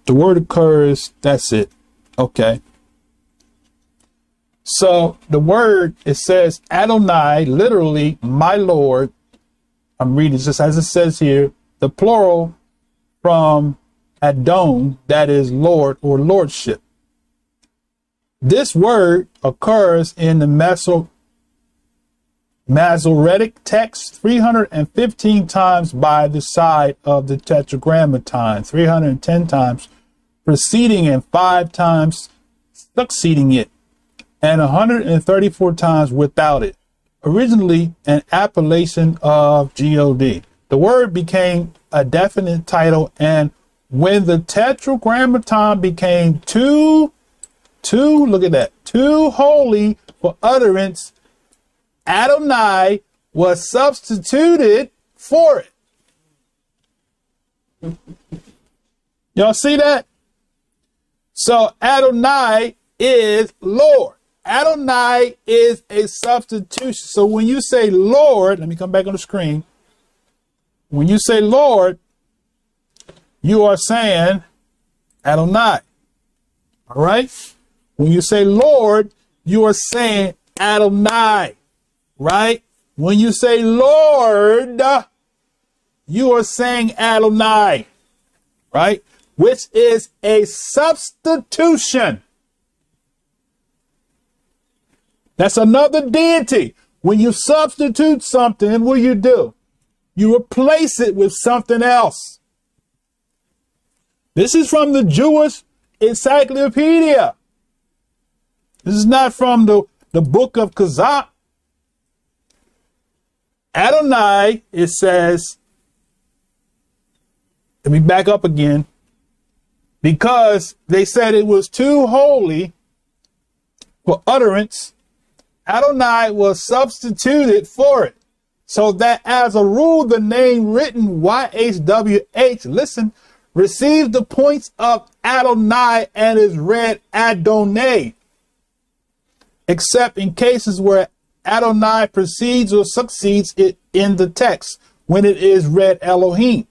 The word occurs. That's it. Okay. So the word, it says Adonai, literally my Lord. I'm reading just as it says here, the plural from Adon, that is Lord or Lordship. This word occurs in the Masoretic text 315 times by the side of the Tetragrammaton, 310 times preceding and 5 times succeeding it, and 134 times without it. Originally an appellation of God. The word became a definite title, and when the Tetragrammaton became too holy for utterance, Adonai was substituted for it. Y'all see that? So Adonai is Lord. Adonai is a substitution. So when you say Lord, let me come back on the screen. When you say Lord, you are saying Adonai. All right? When you say Lord, you are saying Adonai. Right? When you say Lord, you are saying Adonai. Right? Which is a substitution. That's another deity. When you substitute something, what do? You replace it with something else. This is from the Jewish Encyclopedia. This is not from the book of Kazakh. Adonai, it says, let me back up again, because they said it was too holy for utterance. Adonai was substituted for it, so that as a rule, the name written YHWH, listen, receives the points of Adonai and is read Adonai, except in cases where Adonai precedes or succeeds it in the text, when it is read Elohim.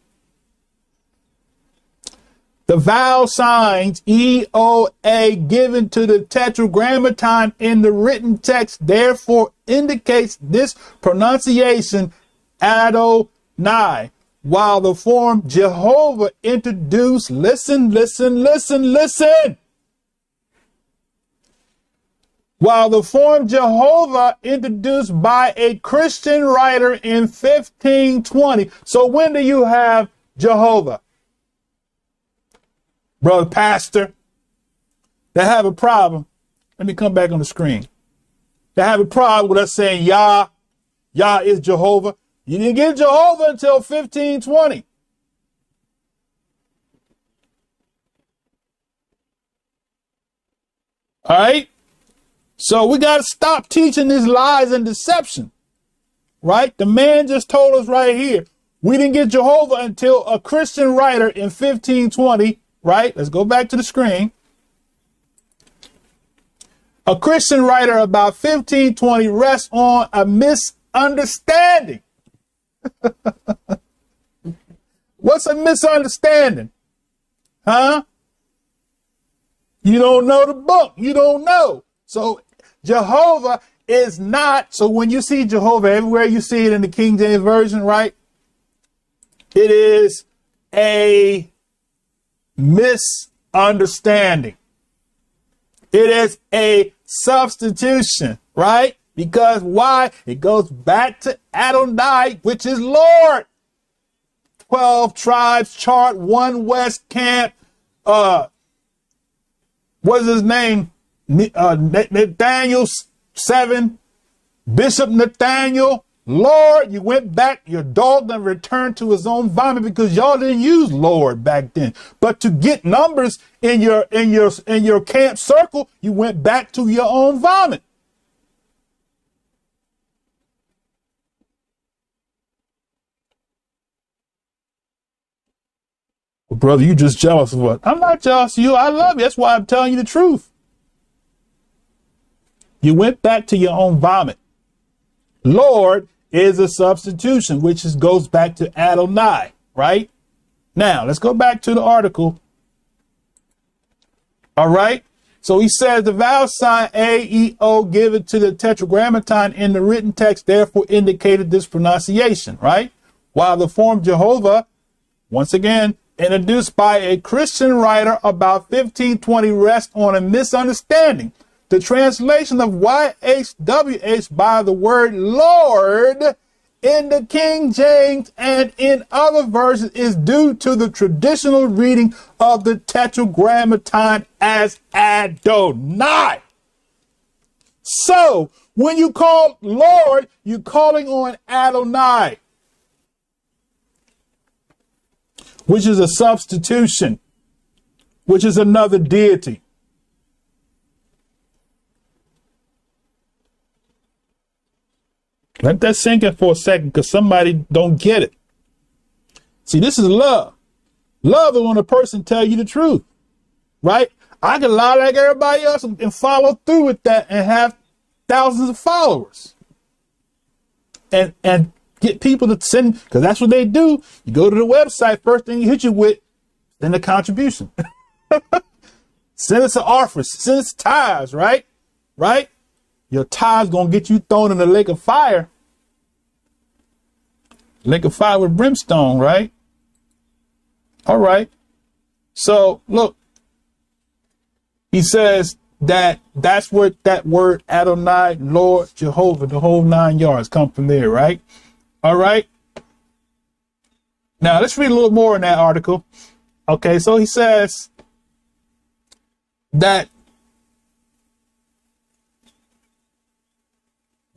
The vowel signs EOA given to the Tetragrammaton in the written text therefore indicates this pronunciation Adonai, while the form Jehovah introduced, listen. While the form Jehovah introduced by a Christian writer in 1520. So when do you have Jehovah? Brother pastor, they have a problem. Let me come back on the screen. They have a problem with us saying Yah is Jehovah. You didn't get Jehovah until 1520. All right. So we got to stop teaching these lies and deception. Right. The man just told us right here. We didn't get Jehovah until a Christian writer in 1520. Right? Let's go back to the screen. A Christian writer about 1520 rests on a misunderstanding. What's a misunderstanding? Huh? You don't know the book. You don't know. So Jehovah is not. So when you see Jehovah, everywhere you see it in the King James Version, right? It is a misunderstanding. It is a substitution, right? Because why? It goes back to Adonai, which is Lord. 12 tribes chart, one West camp. What's his name? Nathaniel 7, Bishop Nathaniel, Lord. You went back, your dog done returned to his own vomit, because y'all didn't use Lord back then. But to get numbers in your camp circle, you went back to your own vomit. Well, brother, you just jealous of what? I'm not jealous of you. I love you. That's why I'm telling you the truth. You went back to your own vomit. Lord is a substitution, which goes back to Adonai, right? Now, let's go back to the article. All right. So he says the vowel sign A-E-O given to the tetragrammaton in the written text therefore indicated this pronunciation, right? While the form Jehovah, once again, introduced by a Christian writer about 1520, rests on a misunderstanding. The translation of YHWH by the word Lord in the King James and in other versions is due to the traditional reading of the tetragrammaton as Adonai. So when you call Lord, you're calling on Adonai, which is a substitution, which is another deity. Let that sink in for a second, because somebody don't get it. See, this is love. Love is when a person tell you the truth, right? I can lie like everybody else and follow through with that and have thousands of followers. And get people to send, because that's what they do. You go to the website, first thing you hit you with, send a contribution. Send us an offer, send us tithes, right? Right? Your tithes gonna get you thrown in the lake of fire. Lake of fire with brimstone, right? All right. So look, he says that's where that word Adonai, Lord, Jehovah, the whole 9 yards come from there, right? All right. Now let's read a little more in that article. Okay, so he says that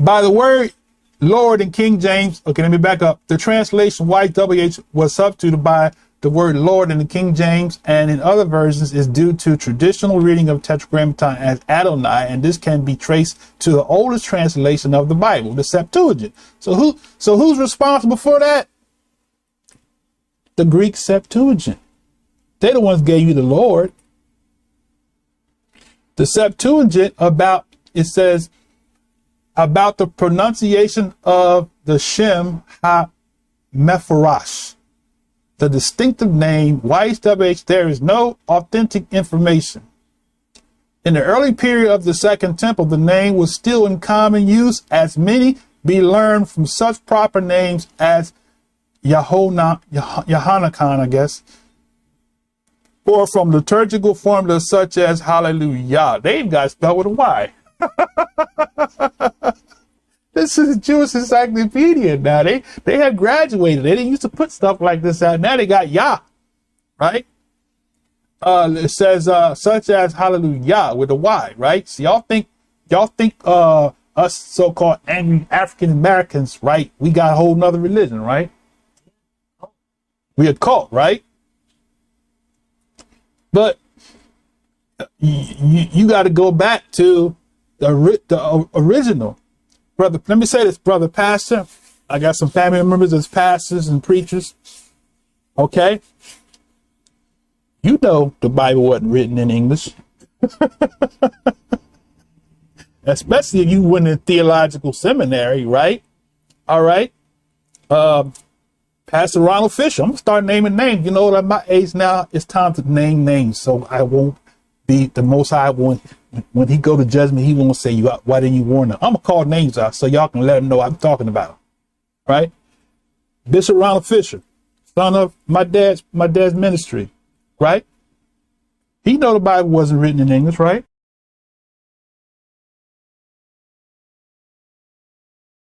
by the word Lord in King James, okay, let me back up. The translation YWH was substituted by the word Lord in the King James and in other versions is due to traditional reading of Tetragrammaton as Adonai, and this can be traced to the oldest translation of the Bible, the Septuagint. So who's responsible for that? The Greek Septuagint. They're the ones who gave you the Lord. The Septuagint it says about the pronunciation of the Shem HaMepharash, the distinctive name YHWH, there is no authentic information. In the early period of the Second Temple, the name was still in common use, as many be learned from such proper names as Yohanan, I guess, or from liturgical formulas such as Hallelujah. They've got spelled with a Y. This is Jewish encyclopedia now. They have graduated. They didn't used to put stuff like this out. Now they got Yah, right? It says such as Hallelujah with a Y, right? So y'all think us so-called angry African Americans, right? We got a whole nother religion, right? We a cult, right? But you got to go back to the original. Brother, let me say this, brother pastor. I got some family members as pastors and preachers. Okay. You know the Bible wasn't written in English. Especially if you went in theological seminary, right? All right. Pastor Ronald Fisher. I'm gonna start naming names. You know, at my age now, it's time to name names, so I won't be the Most High one. When he go to judgment, he won't say, why didn't you warn them? I'm gonna call names out so y'all can let them know I'm talking about. Right? Bishop Ronald Fisher, son of my dad's ministry. Right? He know the Bible wasn't written in English, right?